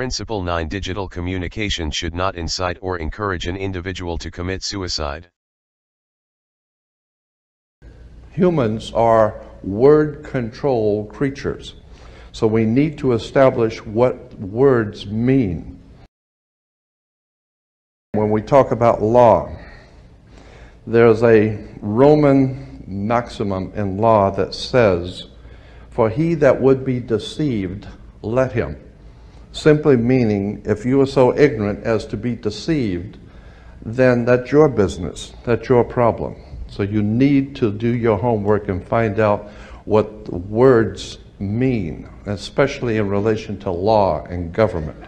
Principle 9. Digital communication should not incite or encourage an individual to commit suicide. Humans are word control creatures, so we need to establish what words mean. When we talk about law, there's a Roman maximum in law that says, "For he that would be deceived, let him." Simply meaning, if you are so ignorant as to be deceived, then that's your business, that's your problem. So you need to do your homework and find out what the words mean, especially in relation to law and government.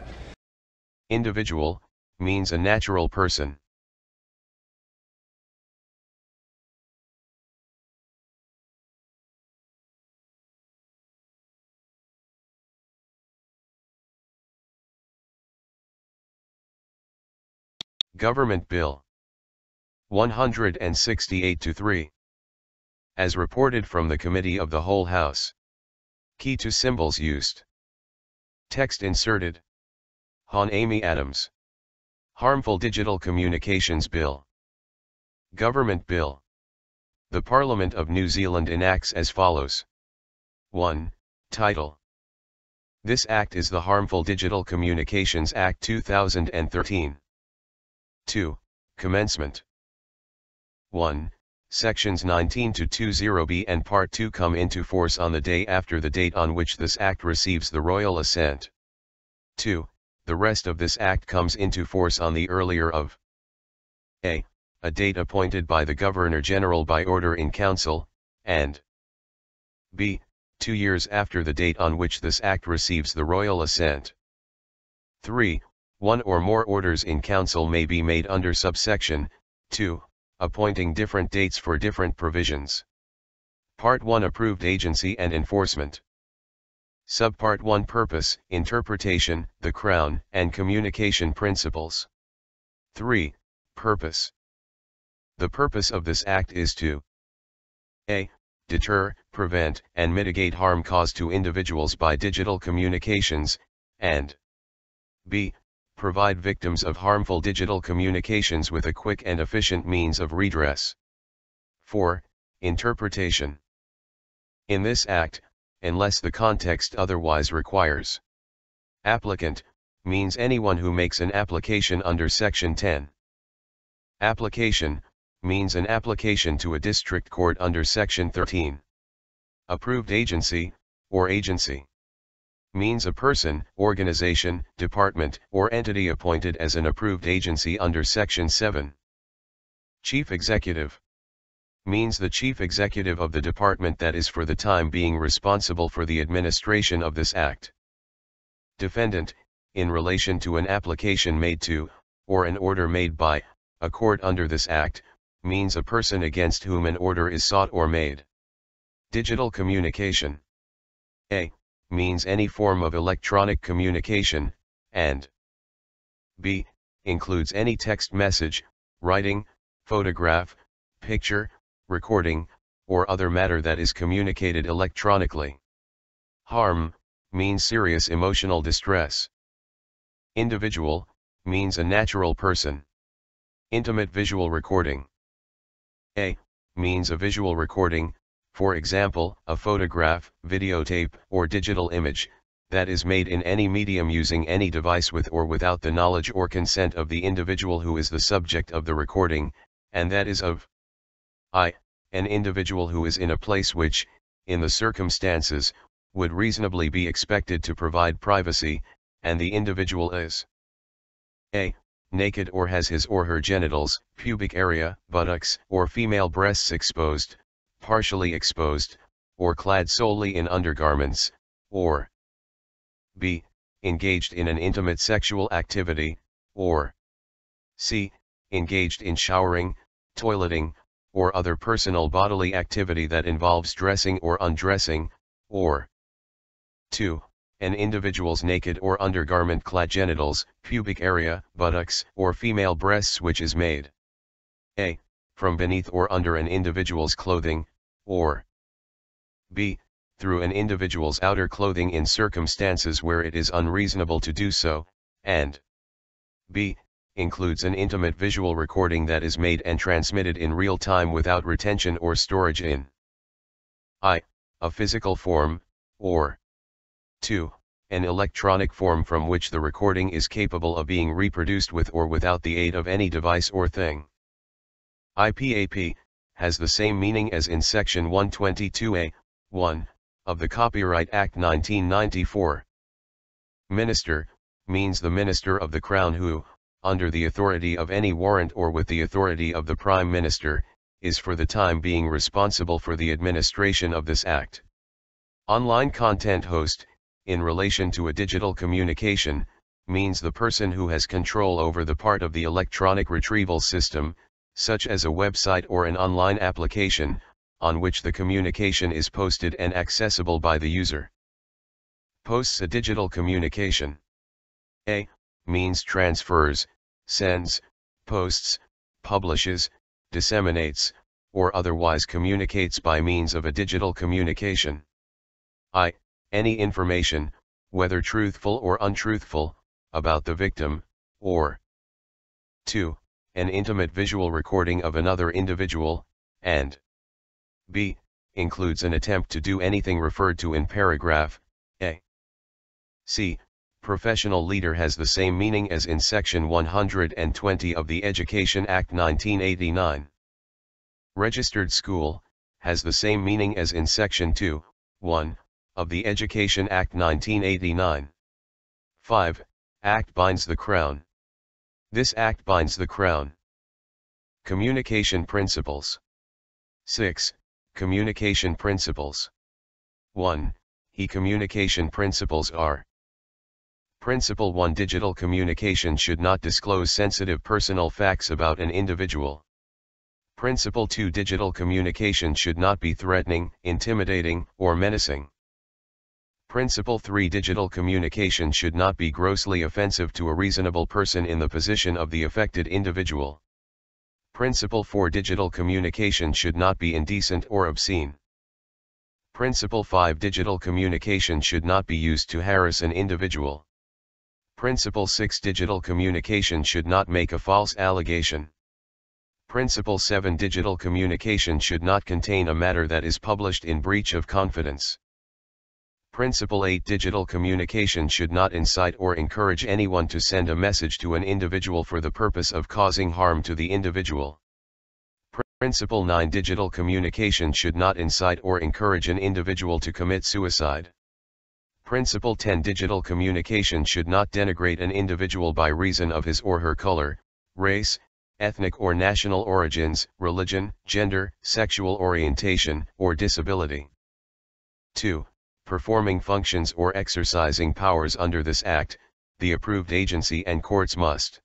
Individual means a natural person. Government Bill 168-3. As reported from the Committee of the Whole House. Key to symbols used. Text inserted. Hon Amy Adams. Harmful Digital Communications Bill. Government Bill. The Parliament of New Zealand enacts as follows. 1. Title. This Act is the Harmful Digital Communications Act 2013. 2. Commencement. 1. Sections 19 to 20b and Part 2 come into force on the day after the date on which this Act receives the royal assent. 2. The rest of this Act comes into force on the earlier of a date appointed by the Governor-General by order in Council, and b. 2 years after the date on which this Act receives the royal assent. 3. One or more orders in Council may be made under subsection 2, appointing different dates for different provisions. Part 1 Approved Agency and Enforcement. Subpart 1 Purpose, Interpretation, the Crown, and Communication Principles. 3. Purpose. The purpose of this Act is to a. Deter, prevent, and mitigate harm caused to individuals by digital communications, and b. Provide victims of harmful digital communications with a quick and efficient means of redress. 4. Interpretation. In this Act, unless the context otherwise requires. Applicant means anyone who makes an application under Section 10. Application means an application to a district court under Section 13. Approved agency, or agency, means a person, organization, department, or entity appointed as an approved agency under Section 7. Chief Executive means the chief executive of the department that is for the time being responsible for the administration of this Act. Defendant, in relation to an application made to, or an order made by, a court under this Act, means a person against whom an order is sought or made. Digital communication. A. Means any form of electronic communication, and b. Includes any text message, writing, photograph, picture, recording, or other matter that is communicated electronically. Harm means serious emotional distress. Individual means a natural person. Intimate visual recording. A. Means a visual recording, for example, a photograph, videotape, or digital image, that is made in any medium using any device with or without the knowledge or consent of the individual who is the subject of the recording, and that is of I. An individual who is in a place which, in the circumstances, would reasonably be expected to provide privacy, and the individual is a. Naked or has his or her genitals, pubic area, buttocks, or female breasts exposed, partially exposed, or clad solely in undergarments, or b. Engaged in an intimate sexual activity, or c. Engaged in showering, toileting, or other personal bodily activity that involves dressing or undressing, or 2. An individual's naked or undergarment-clad genitals, pubic area, buttocks, or female breasts which is made a. From beneath or under an individual's clothing, or b. through an individual's outer clothing in circumstances where it is unreasonable to do so, and b. includes an intimate visual recording that is made and transmitted in real time without retention or storage in I. a physical form, or 2. an electronic form from which the recording is capable of being reproduced with or without the aid of any device or thing. IPAP has the same meaning as in Section 122A, 1, of the Copyright Act 1994. Minister means the Minister of the Crown who, under the authority of any warrant or with the authority of the Prime Minister, is for the time being responsible for the administration of this Act. Online content host, in relation to a digital communication, means the person who has control over the part of the electronic retrieval system, such as a website or an online application, on which the communication is posted and accessible by the user. Posts a digital communication. A means transfers, sends, posts, publishes, disseminates, or otherwise communicates by means of a digital communication. I. any information, whether truthful or untruthful, about the victim, or 2. an intimate visual recording of another individual, and b. includes an attempt to do anything referred to in paragraph A. C. Professional leader has the same meaning as in Section 120 of the Education Act 1989. Registered school has the same meaning as in Section 2, 1, of the Education Act 1989. 5. Act binds the Crown. This Act binds the Crown. Communication principles. 6. Communication principles. 1. Communication principles are: Principle 1. Digital communication should not disclose sensitive personal facts about an individual. Principle 2. Digital communication should not be threatening, intimidating, or menacing. Principle 3. Digital communication should not be grossly offensive to a reasonable person in the position of the affected individual. Principle 4. Digital communication should not be indecent or obscene. Principle 5. Digital communication should not be used to harass an individual. Principle 6. Digital communication should not make a false allegation. Principle 7. Digital communication should not contain a matter that is published in breach of confidence. Principle 8. Digital communication should not incite or encourage anyone to send a message to an individual for the purpose of causing harm to the individual. Principle 9. Digital communication should not incite or encourage an individual to commit suicide. Principle 10. Digital communication should not denigrate an individual by reason of his or her color, race, ethnic or national origins, religion, gender, sexual orientation, or disability. 2. Performing functions or exercising powers under this Act, the approved agency and courts must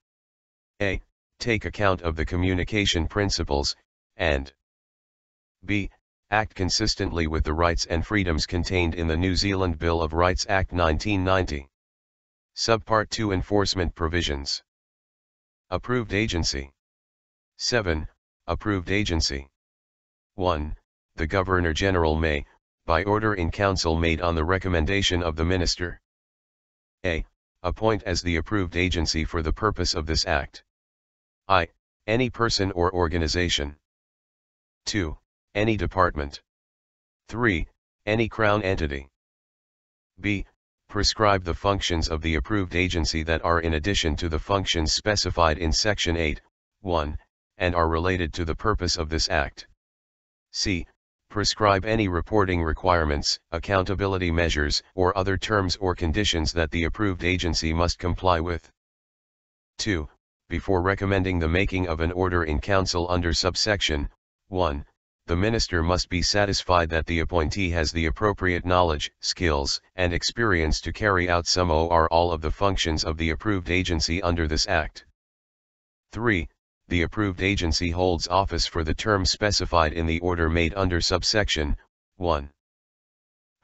a. take account of the communication principles, and b. act consistently with the rights and freedoms contained in the New Zealand Bill of Rights Act 1990. Subpart 2. Enforcement Provisions. Approved Agency. 7. Approved Agency. 1. The Governor-General may, by order in Council made on the recommendation of the Minister, a. appoint as the approved agency for the purpose of this Act. I. Any person or organization. 2. Any department. 3. Any Crown entity. b. Prescribe the functions of the approved agency that are in addition to the functions specified in Section 8, 1, and are related to the purpose of this Act. c. Prescribe any reporting requirements, accountability measures, or other terms or conditions that the approved agency must comply with. 2. Before recommending the making of an order in Council under subsection 1, the Minister must be satisfied that the appointee has the appropriate knowledge, skills, and experience to carry out some or all of the functions of the approved agency under this Act. 3. The approved agency holds office for the term specified in the order made under subsection 1.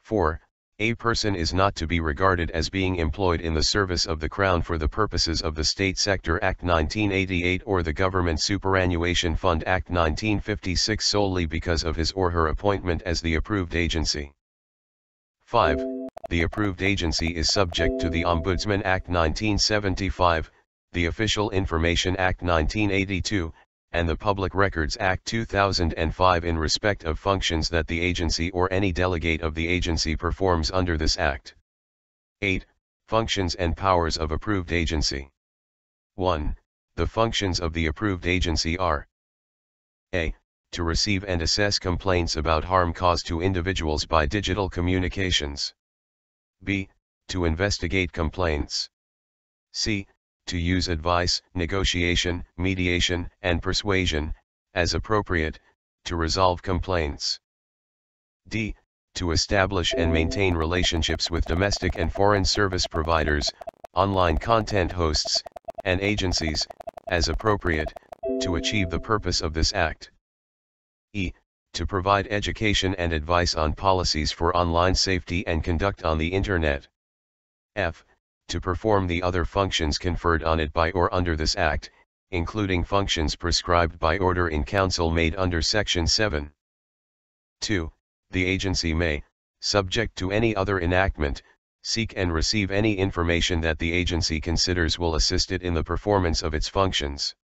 4. A person is not to be regarded as being employed in the service of the Crown for the purposes of the State Sector Act 1988 or the Government Superannuation Fund Act 1956 solely because of his or her appointment as the approved agency. 5. The approved agency is subject to the Ombudsman Act 1975, the Official Information Act 1982, and the Public Records Act 2005 in respect of functions that the agency or any delegate of the agency performs under this act. 8. Functions and powers of approved agency. 1. The functions of the approved agency are: a. To receive and assess complaints about harm caused to individuals by digital communications. b. To investigate complaints. c. To use advice, negotiation, mediation, and persuasion, as appropriate, to resolve complaints. d. To establish and maintain relationships with domestic and foreign service providers, online content hosts, and agencies, as appropriate, to achieve the purpose of this act. e. To provide education and advice on policies for online safety and conduct on the Internet. f. To perform the other functions conferred on it by or under this act, including functions prescribed by order in council made under Section 7. 2. The agency may, subject to any other enactment, seek and receive any information that the agency considers will assist it in the performance of its functions.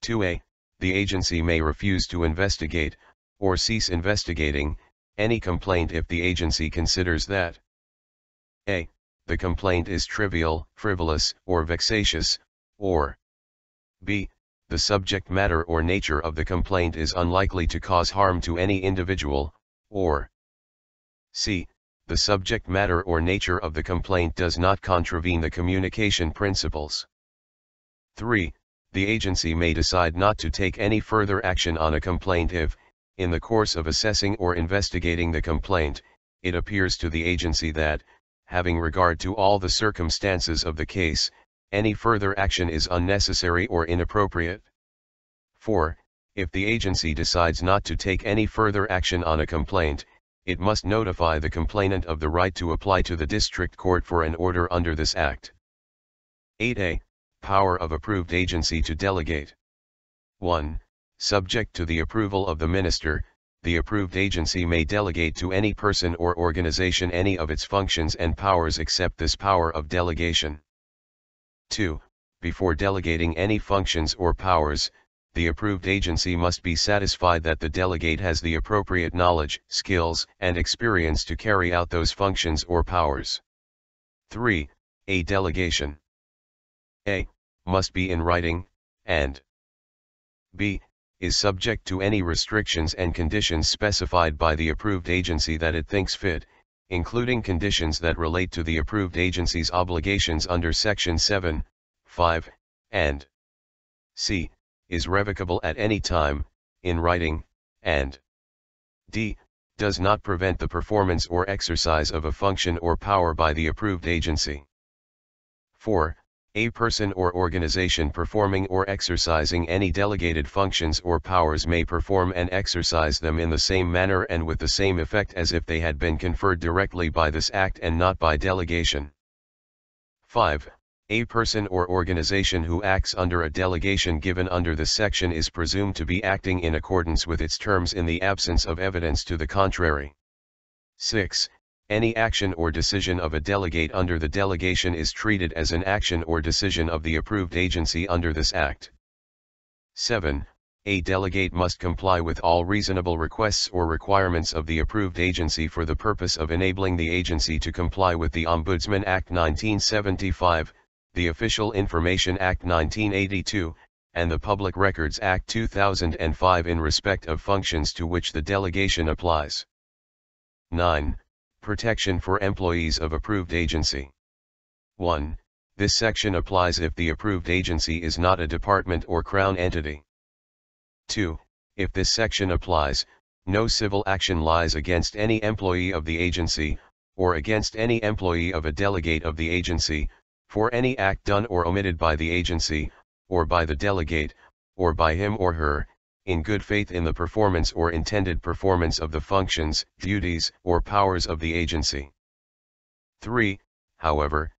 2a. The agency may refuse to investigate, or cease investigating, any complaint if the agency considers that a. The complaint is trivial, frivolous, or vexatious, or b. The subject matter or nature of the complaint is unlikely to cause harm to any individual, or c. The subject matter or nature of the complaint does not contravene the communication principles. 3. The agency may decide not to take any further action on a complaint if, in the course of assessing or investigating the complaint, it appears to the agency that, having regard to all the circumstances of the case, any further action is unnecessary or inappropriate. 4. If the agency decides not to take any further action on a complaint, it must notify the complainant of the right to apply to the district court for an order under this act. 8a. Power of approved agency to delegate. 1. Subject to the approval of the minister, the approved agency may delegate to any person or organization any of its functions and powers except this power of delegation. 2. Before delegating any functions or powers, the approved agency must be satisfied that the delegate has the appropriate knowledge, skills, and experience to carry out those functions or powers. 3. A delegation a. Must be in writing, and b. Is subject to any restrictions and conditions specified by the approved agency that it thinks fit, including conditions that relate to the approved agency's obligations under Section 7, 5, and c. Is revocable at any time, in writing, and d. Does not prevent the performance or exercise of a function or power by the approved agency. 4. A person or organization performing or exercising any delegated functions or powers may perform and exercise them in the same manner and with the same effect as if they had been conferred directly by this act and not by delegation. 5. A person or organization who acts under a delegation given under this section is presumed to be acting in accordance with its terms in the absence of evidence to the contrary. 6. Any action or decision of a delegate under the delegation is treated as an action or decision of the approved agency under this act. 7. A delegate must comply with all reasonable requests or requirements of the approved agency for the purpose of enabling the agency to comply with the Ombudsman Act 1975, the Official Information Act 1982, and the Public Records Act 2005 in respect of functions to which the delegation applies. 9. Protection for employees of approved agency. 1. This section applies if the approved agency is not a department or crown entity. 2. If this section applies, no civil action lies against any employee of the agency, or against any employee of a delegate of the agency, for any act done or omitted by the agency, or by the delegate, or by him or her, in good faith in the performance or intended performance of the functions, duties, or powers of the agency. 3. However,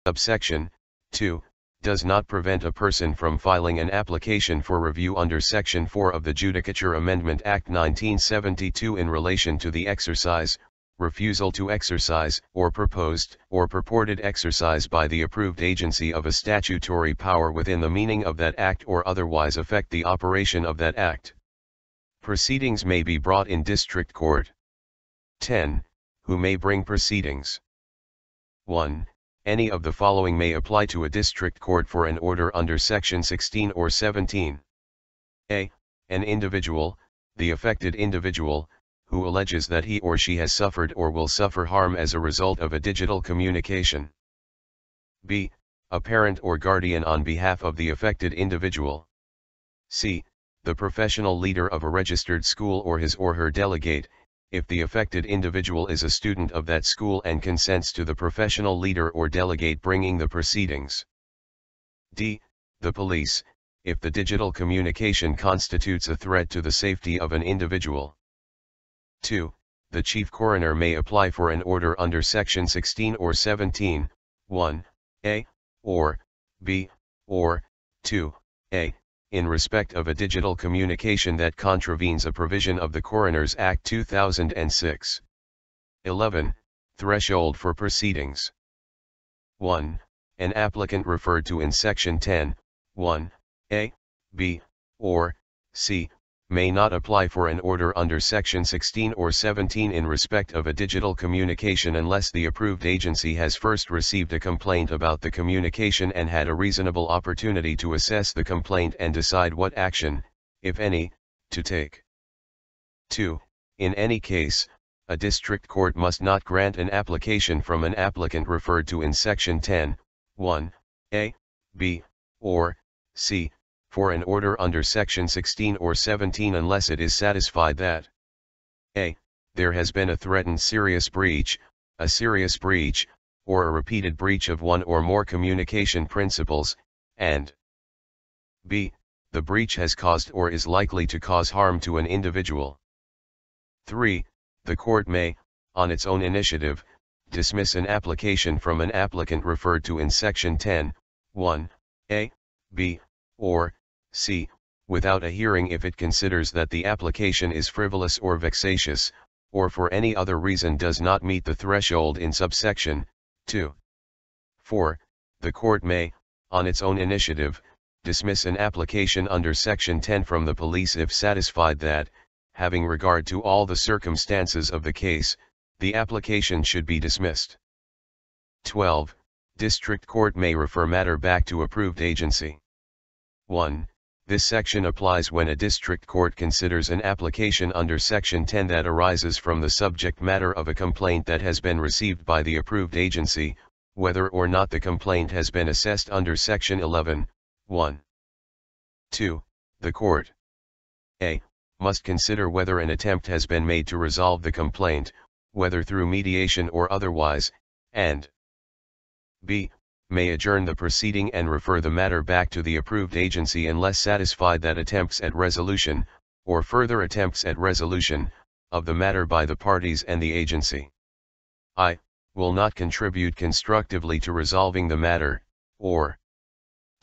subsection 2 does not prevent a person from filing an application for review under Section 4 of the Judicature Amendment Act 1972 in relation to the exercise, refusal to exercise, or proposed, or purported exercise by the approved agency of a statutory power within the meaning of that act or otherwise affect the operation of that act. Proceedings may be brought in district court. 10. Who may bring proceedings? 1. Any of the following may apply to a district court for an order under Section 16 or 17. A. An individual, the affected individual, who alleges that he or she has suffered or will suffer harm as a result of a digital communication. B. A parent or guardian on behalf of the affected individual. C. The professional leader of a registered school or his or her delegate, if the affected individual is a student of that school and consents to the professional leader or delegate bringing the proceedings. D. The police, if the digital communication constitutes a threat to the safety of an individual. 2. The chief coroner may apply for an order under Section 16 or 17, 1, A, or, B, or, 2, A, in respect of a digital communication that contravenes a provision of the Coroners Act 2006. 11. Threshold for proceedings. 1. An applicant referred to in Section 10, 1, A, B, or, C, may not apply for an order under Section 16 or 17 in respect of a digital communication unless the approved agency has first received a complaint about the communication and had a reasonable opportunity to assess the complaint and decide what action, if any, to take. 2. In any case, a district court must not grant an application from an applicant referred to in Section 10, 1, A, B, or, C, for an order under Section 16 or 17 unless it is satisfied that a. There has been a threatened serious breach, a serious breach, or a repeated breach of one or more communication principles, and b. The breach has caused or is likely to cause harm to an individual. 3. The court may, on its own initiative, dismiss an application from an applicant referred to in Section 10, 1, A, B, or C, without a hearing if it considers that the application is frivolous or vexatious, or for any other reason does not meet the threshold in subsection 2. 4. The court may, on its own initiative, dismiss an application under Section 10 from the police if satisfied that, having regard to all the circumstances of the case, the application should be dismissed. 12. District court may refer matter back to approved agency. 1. This section applies when a district court considers an application under Section 10 that arises from the subject matter of a complaint that has been received by the approved agency, whether or not the complaint has been assessed under Section 11, 1. 2. The court a. must consider whether an attempt has been made to resolve the complaint, whether through mediation or otherwise, and b. may adjourn the proceeding and refer the matter back to the approved agency unless satisfied that attempts at resolution, or further attempts at resolution, of the matter by the parties and the agency I. will not contribute constructively to resolving the matter, or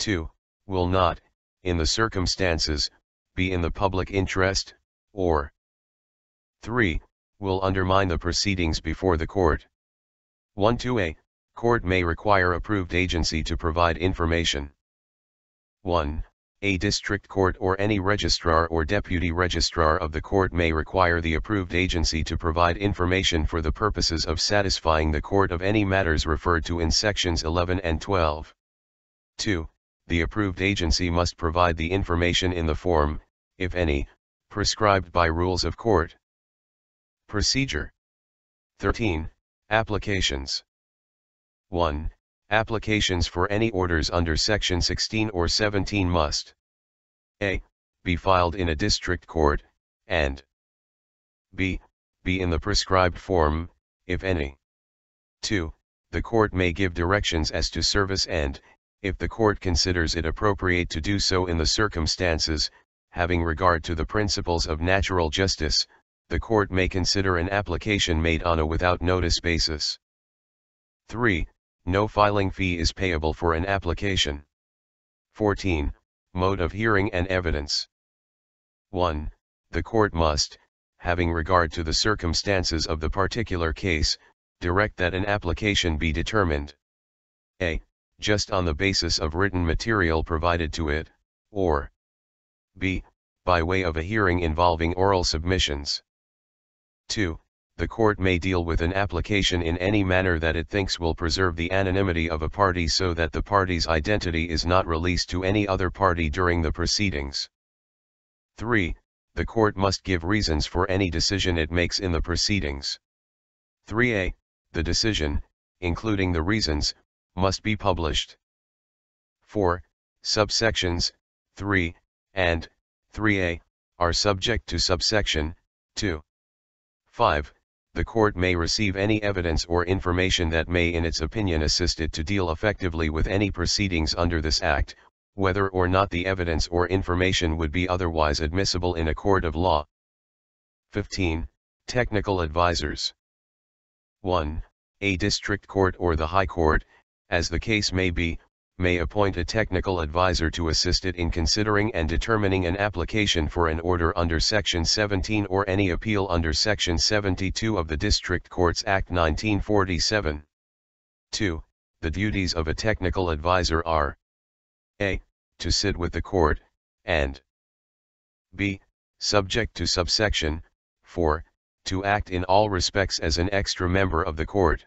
2. will not, in the circumstances, be in the public interest, or 3. will undermine the proceedings before the court. 1-2a. Court may require approved agency to provide information. 1. A district court or any registrar or deputy registrar of the court may require the approved agency to provide information for the purposes of satisfying the court of any matters referred to in Sections 11 and 12. 2. The approved agency must provide the information in the form, if any, prescribed by rules of court. Procedure. 13. Applications. 1. Applications for any orders under Section 16 or 17 must a. be filed in a district court, and b. be in the prescribed form, if any. 2. The court may give directions as to service and, if the court considers it appropriate to do so in the circumstances, having regard to the principles of natural justice, the court may consider an application made on a without notice basis. 3. No filing fee is payable for an application. 14. Mode of hearing and evidence. 1. The court must, having regard to the circumstances of the particular case, direct that an application be determined. A. Just on the basis of written material provided to it, or b. By way of a hearing involving oral submissions. 2. The court may deal with an application in any manner that it thinks will preserve the anonymity of a party so that the party's identity is not released to any other party during the proceedings. 3. The court must give reasons for any decision it makes in the proceedings. 3a. The decision, including the reasons, must be published. 4. Subsections 3 and 3a are subject to subsection 2. 5. The court may receive any evidence or information that may in its opinion assist it to deal effectively with any proceedings under this Act, whether or not the evidence or information would be otherwise admissible in a court of law. 15. Technical advisors. 1. A district court or the High Court, as the case may be, may appoint a technical advisor to assist it in considering and determining an application for an order under Section 17 or any appeal under Section 72 of the District Courts Act 1947. 2. The duties of a technical advisor are a. To sit with the court, and b. Subject to subsection 4, to act in all respects as an extra member of the court.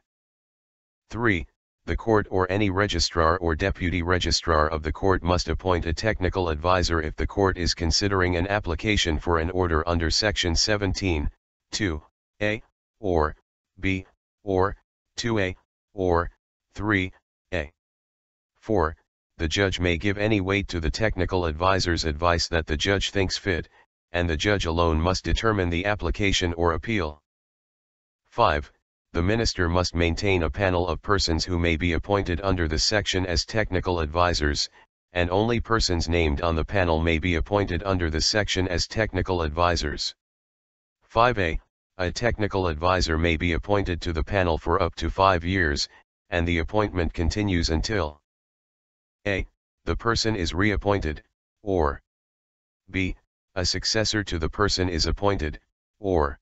3. The court or any registrar or deputy registrar of the court must appoint a technical advisor if the court is considering an application for an order under Section 17, 2a, or b, or 2a, or 3a. 4. The judge may give any weight to the technical advisor's advice that the judge thinks fit, and the judge alone must determine the application or appeal. 5. The minister must maintain a panel of persons who may be appointed under the section as technical advisors, and only persons named on the panel may be appointed under the section as technical advisors. 5a. A technical advisor may be appointed to the panel for up to 5 years, and the appointment continues until a. The person is reappointed, or b. A successor to the person is appointed, or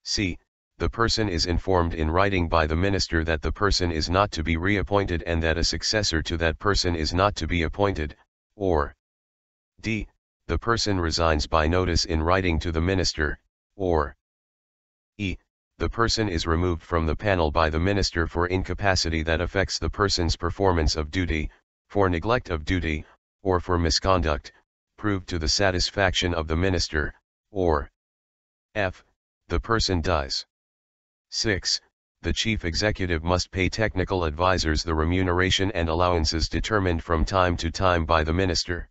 c. The person is informed in writing by the minister that the person is not to be reappointed and that a successor to that person is not to be appointed, or d. The person resigns by notice in writing to the minister, or e. The person is removed from the panel by the minister for incapacity that affects the person's performance of duty, for neglect of duty, or for misconduct, proved to the satisfaction of the minister, or f. The person dies. 6. The chief executive must pay technical advisors the remuneration and allowances determined from time to time by the minister.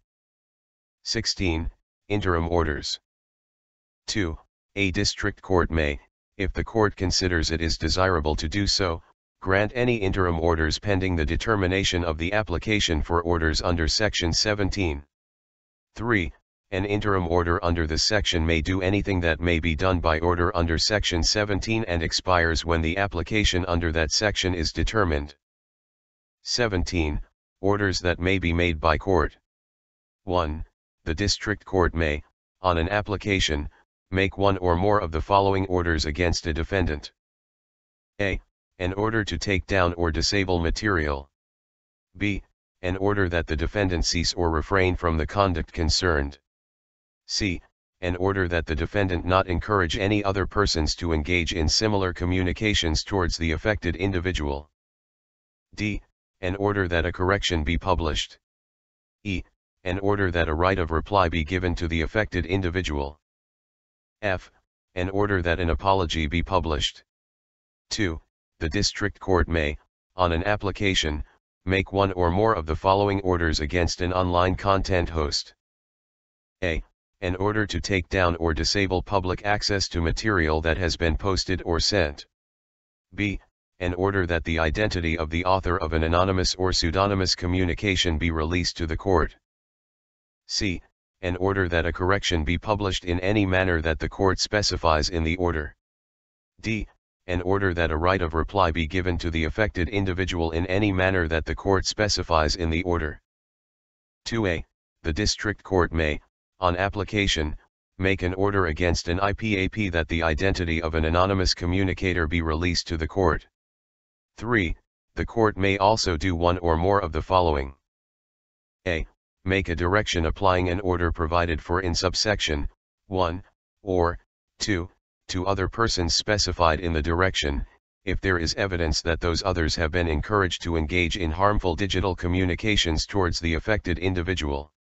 16. Interim orders. 2. A district court may, if the court considers it is desirable to do so, grant any interim orders pending the determination of the application for orders under Section 17. 3. An interim order under this section may do anything that may be done by order under Section 17 and expires when the application under that section is determined. 17. Orders that may be made by court. 1. The district court may, on an application, make one or more of the following orders against a defendant. A. An order to take down or disable material. B. An order that the defendant cease or refrain from the conduct concerned. C. An order that the defendant not encourage any other persons to engage in similar communications towards the affected individual. D. An order that a correction be published. E. An order that a right of reply be given to the affected individual. F. An order that an apology be published. 2. The district court may, on an application, make one or more of the following orders against an online content host. A. An order to take down or disable public access to material that has been posted or sent. B. An order that the identity of the author of an anonymous or pseudonymous communication be released to the court. C. An order that a correction be published in any manner that the court specifies in the order. D. An order that a right of reply be given to the affected individual in any manner that the court specifies in the order. 2a. The district court may, on application, make an order against an IPAP that the identity of an anonymous communicator be released to the court. 3. The court may also do one or more of the following. A. Make a direction applying an order provided for in subsection 1, or 2, to other persons specified in the direction, if there is evidence that those others have been encouraged to engage in harmful digital communications towards the affected individual.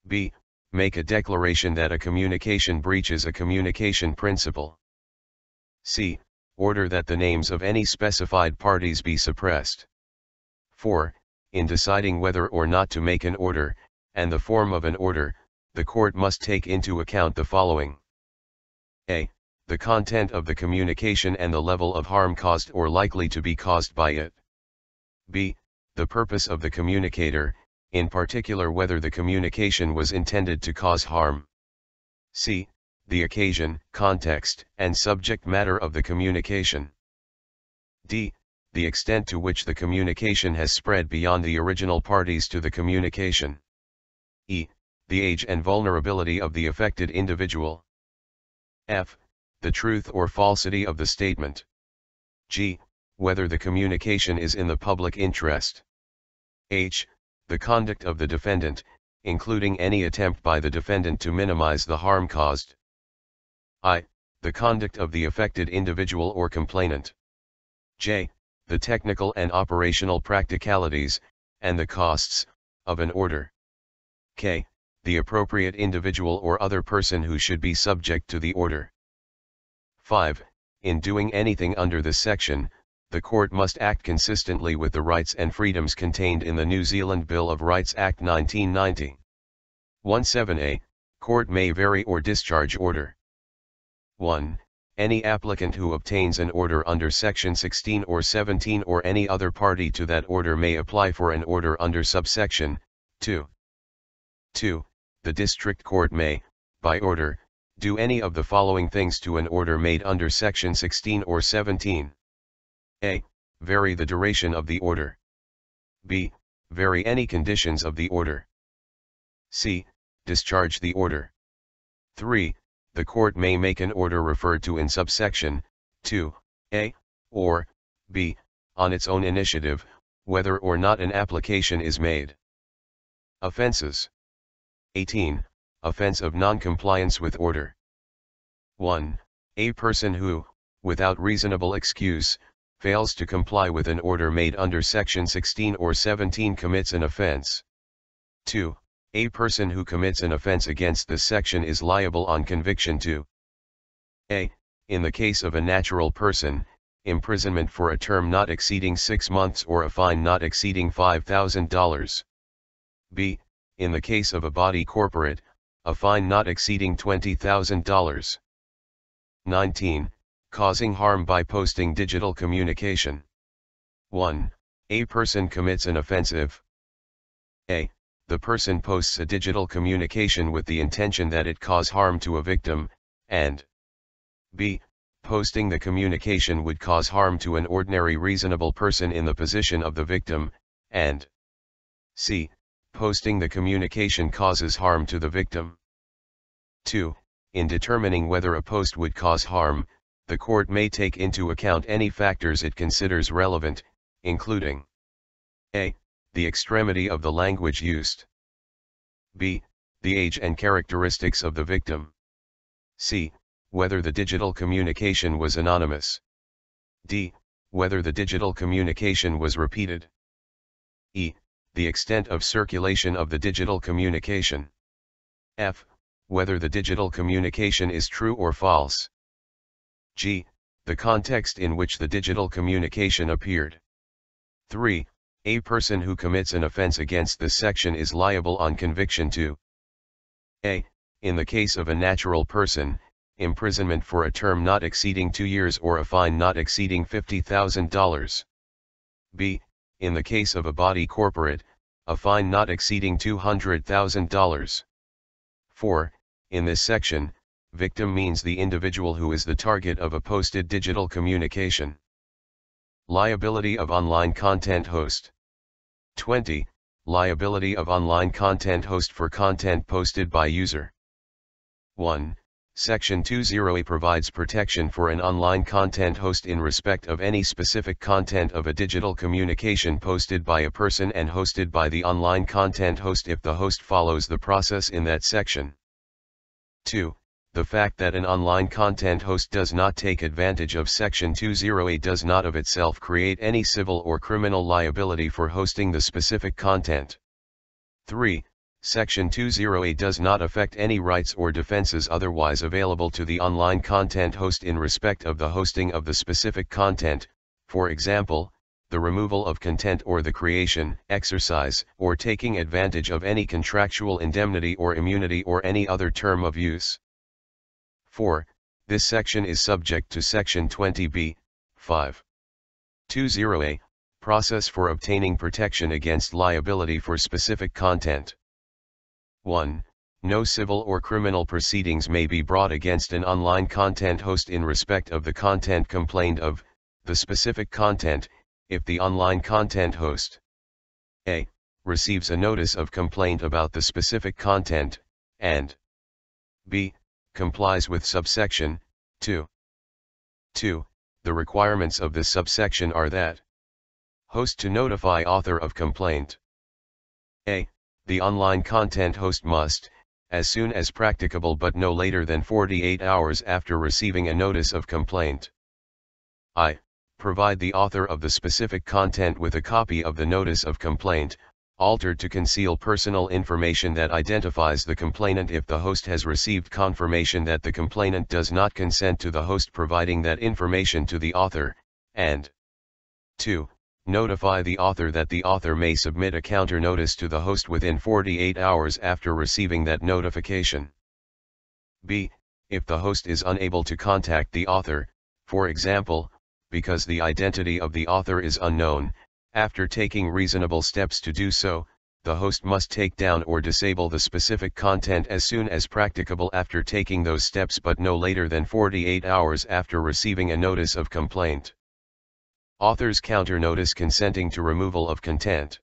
B. Make a declaration that a communication breaches a communication principle. C. Order that the names of any specified parties be suppressed. 4. In deciding whether or not to make an order, and the form of an order, the court must take into account the following. A. The content of the communication and the level of harm caused or likely to be caused by it. B. The purpose of the communicator, in particular whether the communication was intended to cause harm. C. The occasion, context, and subject matter of the communication. D. The extent to which the communication has spread beyond the original parties to the communication. E. The age and vulnerability of the affected individual. F. The truth or falsity of the statement. G. Whether the communication is in the public interest. H. The conduct of the defendant, including any attempt by the defendant to minimize the harm caused. I. The conduct of the affected individual or complainant. J. The technical and operational practicalities, and the costs, of an order. K. The appropriate individual or other person who should be subject to the order. 5. In doing anything under this section, the court must act consistently with the rights and freedoms contained in the New Zealand Bill of Rights Act 1990. 17a. Court may vary or discharge order. 1. Any applicant who obtains an order under Section 16 or 17 or any other party to that order may apply for an order under subsection 2. 2. The district court may, by order, do any of the following things to an order made under Section 16 or 17. A. Vary the duration of the order. B. Vary any conditions of the order. C. Discharge the order. 3. The court may make an order referred to in subsection 2, A, or B, on its own initiative, whether or not an application is made. Offenses. 18. Offense of non-compliance with order. 1. A person who, without reasonable excuse, fails to comply with an order made under Section 16 or 17 commits an offense. 2. A person who commits an offense against this section is liable on conviction to A. In the case of a natural person, imprisonment for a term not exceeding 6 months or a fine not exceeding $5,000. B. In the case of a body corporate, a fine not exceeding $20,000. 19. Causing harm by posting digital communication. 1. A person commits an offense if A. The person posts a digital communication with the intention that it cause harm to a victim, and B. Posting the communication would cause harm to an ordinary reasonable person in the position of the victim, and C. Posting the communication causes harm to the victim. 2. In determining whether a post would cause harm, the court may take into account any factors it considers relevant, including A. The extremity of the language used. B. The age and characteristics of the victim. C. Whether the digital communication was anonymous. D. Whether the digital communication was repeated. E. The extent of circulation of the digital communication. F. Whether the digital communication is true or false. G. The context in which the digital communication appeared. 3. A person who commits an offense against this section is liable on conviction to A. In the case of a natural person, imprisonment for a term not exceeding 2 years or a fine not exceeding $50,000. B. In the case of a body corporate, a fine not exceeding $200,000. 4. In this section, victim means the individual who is the target of a posted digital communication. Liability of online content host. 20. Liability of online content host for content posted by user. 1. Section 20A provides protection for an online content host in respect of any specific content of a digital communication posted by a person and hosted by the online content host if the host follows the process in that section. 2. The fact that an online content host does not take advantage of Section 20A does not of itself create any civil or criminal liability for hosting the specific content. 3. Section 20A does not affect any rights or defenses otherwise available to the online content host in respect of the hosting of the specific content, for example, the removal of content or the creation, exercise, or taking advantage of any contractual indemnity or immunity or any other term of use. 4. This section is subject to Section 20B, 5. 20A, process for obtaining protection against liability for specific content. 1. No civil or criminal proceedings may be brought against an online content host in respect of the content complained of, the specific content, if the online content host a. receives a notice of complaint about the specific content, and b. complies with subsection 2. 2. The requirements of this subsection are that host to notify author of complaint. A. The online content host must, as soon as practicable but no later than 48 hours after receiving a notice of complaint. I. Provide the author of the specific content with a copy of the notice of complaint, altered to conceal personal information that identifies the complainant if the host has received confirmation that the complainant does not consent to the host providing that information to the author, and 2. Notify the author that the author may submit a counter notice to the host within 48 hours after receiving that notification. B. If the host is unable to contact the author, for example, because the identity of the author is unknown, after taking reasonable steps to do so, the host must take down or disable the specific content as soon as practicable after taking those steps but no later than 48 hours after receiving a notice of complaint. Author's counter notice consenting to removal of content.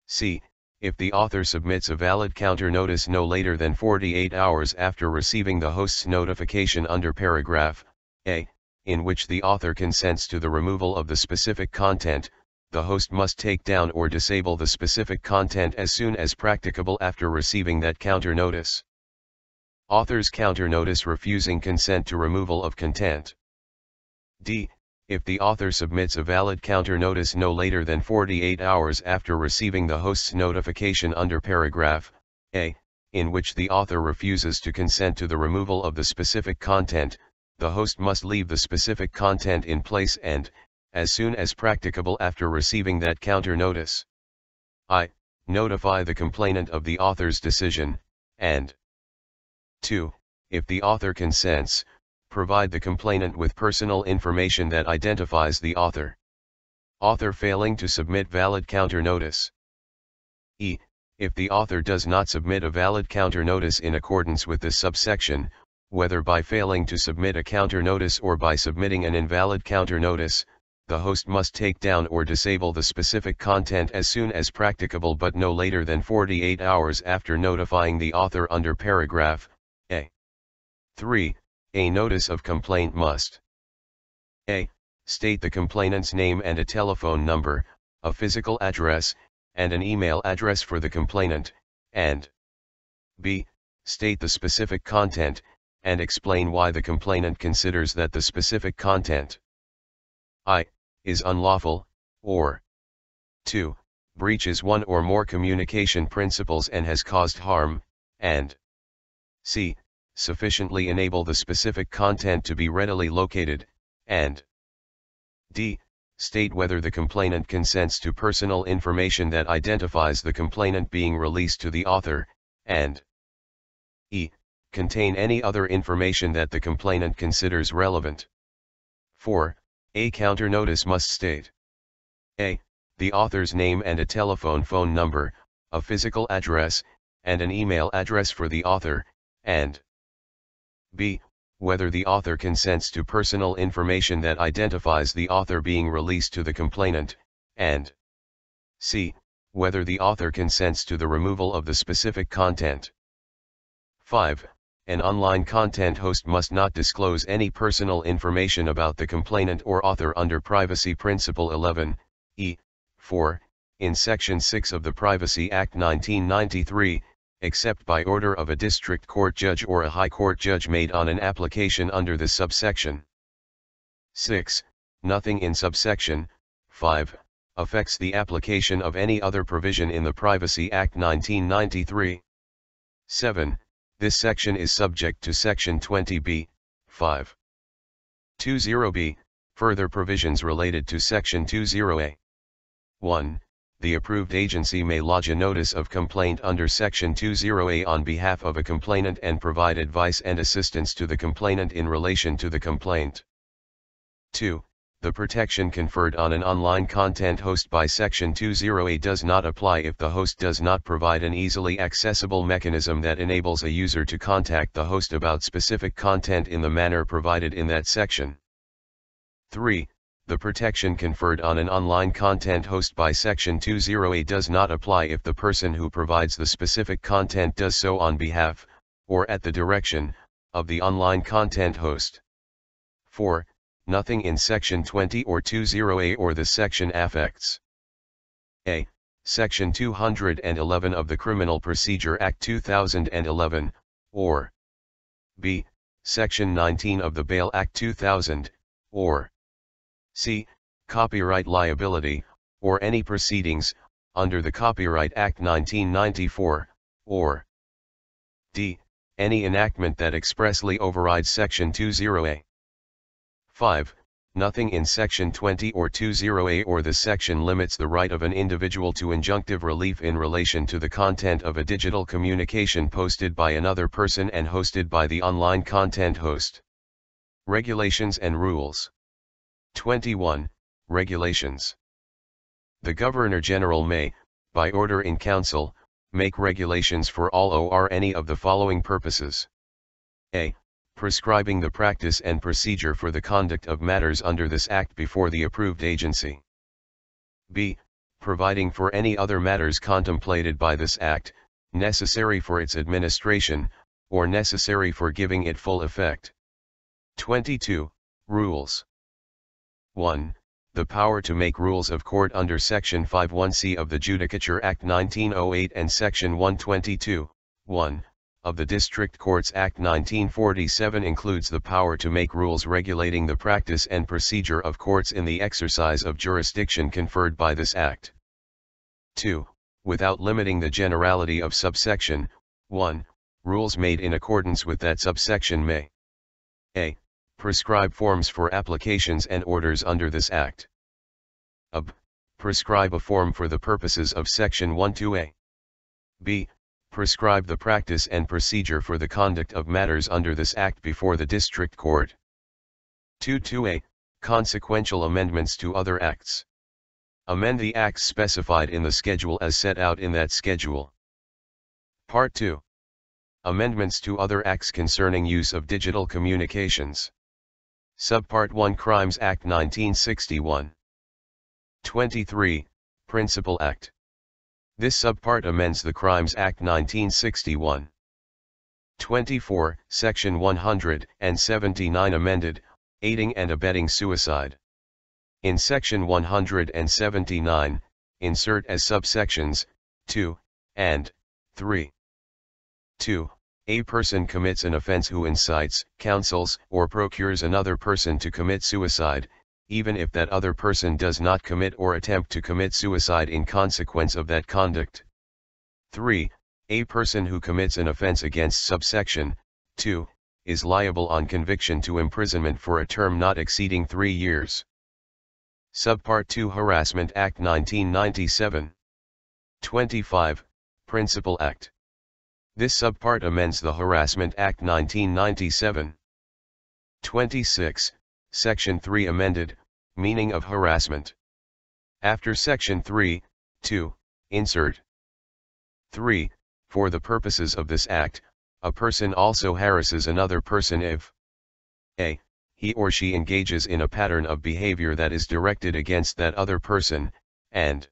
C. If the author submits a valid counter notice no later than 48 hours after receiving the host's notification under paragraph A, in which the author consents to the removal of the specific content, the host must take down or disable the specific content as soon as practicable after receiving that counter notice. Author's counter notice refusing consent to removal of content. D. If the author submits a valid counter notice no later than 48 hours after receiving the host's notification under paragraph A, in which the author refuses to consent to the removal of the specific content, the host must leave the specific content in place and, as soon as practicable after receiving that counter notice, I. Notify the complainant of the author's decision, and 2. If the author consents, provide the complainant with personal information that identifies the author. Author failing to submit valid counter notice. E. If the author does not submit a valid counter notice in accordance with this subsection, whether by failing to submit a counter notice or by submitting an invalid counter notice, the host must take down or disable the specific content as soon as practicable but no later than 48 hours after notifying the author under paragraph A. 3. A notice of complaint must A. State the complainant's name and a telephone number, a physical address, and an email address for the complainant, and B. State the specific content, and explain why the complainant considers that the specific content I. is unlawful, or 2. breaches one or more communication principles and has caused harm, and C. sufficiently enable the specific content to be readily located, and D. State whether the complainant consents to personal information that identifies the complainant being released to the author, and E. Contain any other information that the complainant considers relevant. 4. A counter notice must state A. The author's name and a telephone phone number, a physical address, and an email address for the author, and B. Whether the author consents to personal information that identifies the author being released to the complainant, and C. Whether the author consents to the removal of the specific content. 5. an online content host must not disclose any personal information about the complainant or author under Privacy Principle 11, e. 4, in Section 6 of the Privacy Act 1993, except by order of a district court judge or a high court judge made on an application under this subsection. 6. Nothing in subsection 5 affects the application of any other provision in the Privacy Act 1993. 7. This section is subject to Section 20b, 5. 20b, further provisions related to Section 20a. 1. The approved agency may lodge a notice of complaint under Section 20a on behalf of a complainant and provide advice and assistance to the complainant in relation to the complaint. 2. The protection conferred on an online content host by Section 20a does not apply if the host does not provide an easily accessible mechanism that enables a user to contact the host about specific content in the manner provided in that section. 3. The protection conferred on an online content host by Section 20a does not apply if the person who provides the specific content does so on behalf, or at the direction, of the online content host. 4. Nothing in Section 20 or 20a or the section affects a. Section 211 of the Criminal Procedure Act 2011, or b. Section 19 of the Bail Act 2000, or c. Copyright liability, or any proceedings, under the Copyright Act 1994, or d. Any enactment that expressly overrides Section 20a. 5. Nothing in Section 20 or 20a or the section limits the right of an individual to injunctive relief in relation to the content of a digital communication posted by another person and hosted by the online content host. Regulations and rules. 21. Regulations. The Governor-General may, by order in Council, make regulations for all or any of the following purposes. A. Prescribing the practice and procedure for the conduct of matters under this Act before the approved agency. B. Providing for any other matters contemplated by this Act, necessary for its administration, or necessary for giving it full effect. 22. Rules. 1. The power to make rules of court under Section 51c of the Judicature Act 1908 and Section 122, 1. Of the District Courts Act 1947 includes the power to make rules regulating the practice and procedure of courts in the exercise of jurisdiction conferred by this Act. 2. Without limiting the generality of subsection 1, rules made in accordance with that subsection may a. Prescribe forms for applications and orders under this Act. b. Prescribe a form for the purposes of Section 12a. b. Prescribe the practice and procedure for the conduct of matters under this Act before the District Court. 22a. Consequential amendments to other acts. Amend the acts specified in the schedule as set out in that schedule. Part 2. Amendments to other acts concerning use of digital communications. Subpart 1 Crimes Act 1961. 23. Principal Act. This subpart amends the Crimes Act 1961. 24. Section 179 amended, aiding and abetting suicide. In Section 179, insert as subsections 2 and 3. 2. A person commits an offense who incites, counsels, or procures another person to commit suicide, even if that other person does not commit or attempt to commit suicide in consequence of that conduct. 3. A person who commits an offense against subsection 2 is liable on conviction to imprisonment for a term not exceeding 3 years. Subpart 2 Harassment Act 1997. 25. Principal Act. This subpart amends the Harassment Act 1997. 26. Section 3 amended, meaning of harassment. After Section 3, 2, insert 3. For the purposes of this Act, a person also harasses another person if a. He or she engages in a pattern of behavior that is directed against that other person, and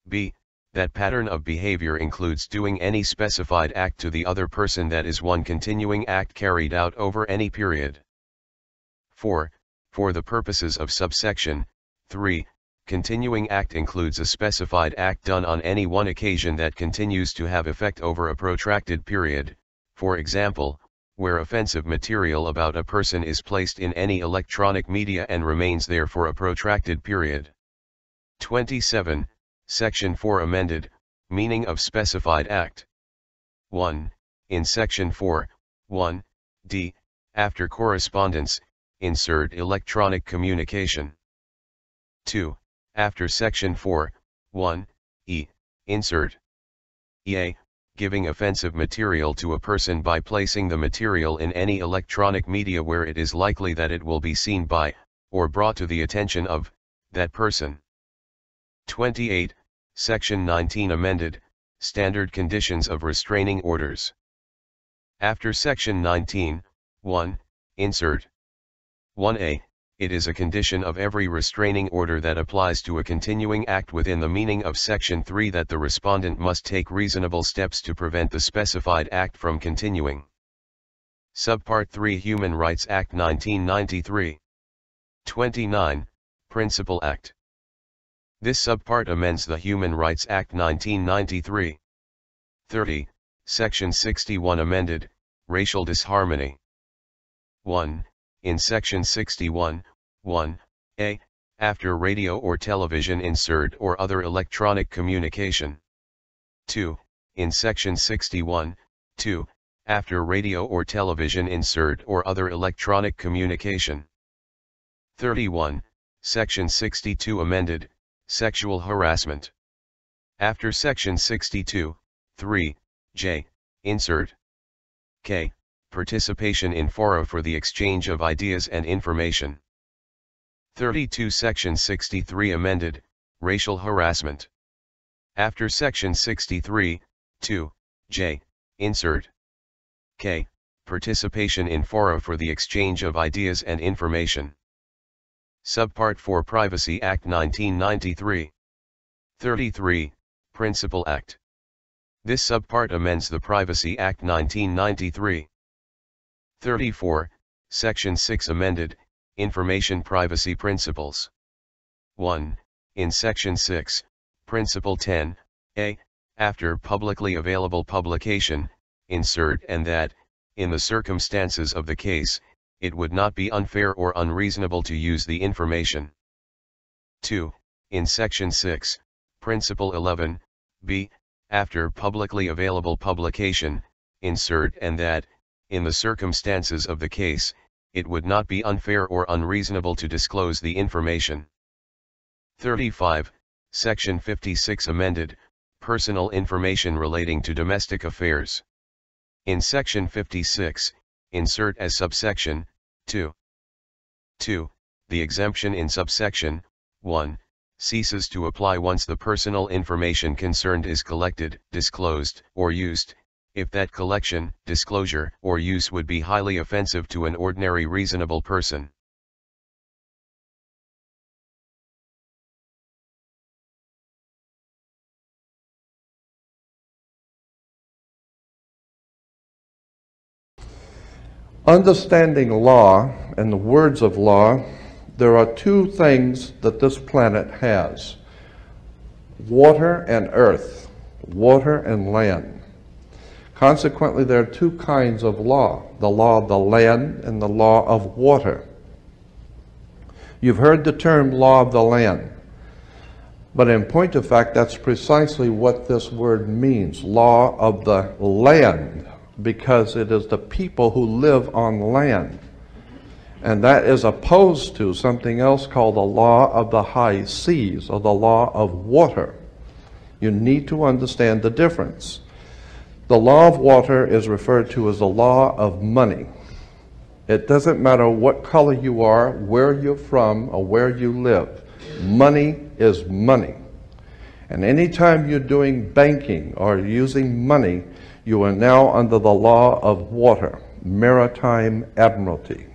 b. That pattern of behavior includes doing any specified act to the other person that is one continuing act carried out over any period. 4. For the purposes of subsection 3, continuing act includes a specified act done on any one occasion that continues to have effect over a protracted period, for example, where offensive material about a person is placed in any electronic media and remains there for a protracted period. 27. Section 4 amended, meaning of specified act. 1. In Section 4, 1, d, after correspondence, insert electronic communication. 2. After Section 4, 1, e, insert ea, giving offensive material to a person by placing the material in any electronic media where it is likely that it will be seen by, or brought to the attention of, that person. 28. Section 19 amended, standard conditions of restraining orders. After Section 19, 1, insert 1a, it is a condition of every restraining order that applies to a continuing act within the meaning of Section 3 that the respondent must take reasonable steps to prevent the specified act from continuing. Subpart 3 Human Rights Act 1993. 29. Principal Act. This subpart amends the Human Rights Act 1993. 30. Section 61 amended, racial disharmony. 1. In Section 61, 1a, after radio or television insert or other electronic communication. 2. In Section 61, 2, after radio or television insert or other electronic communication. 31. Section 62 amended, sexual harassment. After Section 62, 3, j, insert k, participation in fora for the exchange of ideas and information. 32. Section 63 amended, racial harassment. After Section 63, 2, j, insert k, participation in fora for the exchange of ideas and information. Subpart 4 Privacy Act 1993. 33. Principal Act. This subpart amends the Privacy Act 1993. 34. Section 6 amended, Information Privacy Principles. 1. In Section 6, Principle 10, a, after publicly available publication, insert and that, in the circumstances of the case, it would not be unfair or unreasonable to use the information. 2. In Section 6, Principle 11, b, after publicly available publication, insert and that, in the circumstances of the case, it would not be unfair or unreasonable to disclose the information. 35. Section 56 amended, personal information relating to domestic affairs. In Section 56, insert as subsection 2. 2. The exemption in subsection 1 ceases to apply once the personal information concerned is collected, disclosed, or used, if that collection, disclosure, or use would be highly offensive to an ordinary reasonable person. Understanding law and the words of law, there are two things that this planet has: water and earth, water and land. Consequently, there are two kinds of law: the law of the land and the law of water. You've heard the term law of the land, but in point of fact, that's precisely what this word means, law of the land, because it is the people who live on land. And that is opposed to something else called the law of the high seas, or the law of water. You need to understand the difference. The law of water is referred to as the law of money. It doesn't matter what color you are, where you're from, or where you live. Money is money. And anytime you're doing banking or using money, you are now under the law of water, maritime admiralty.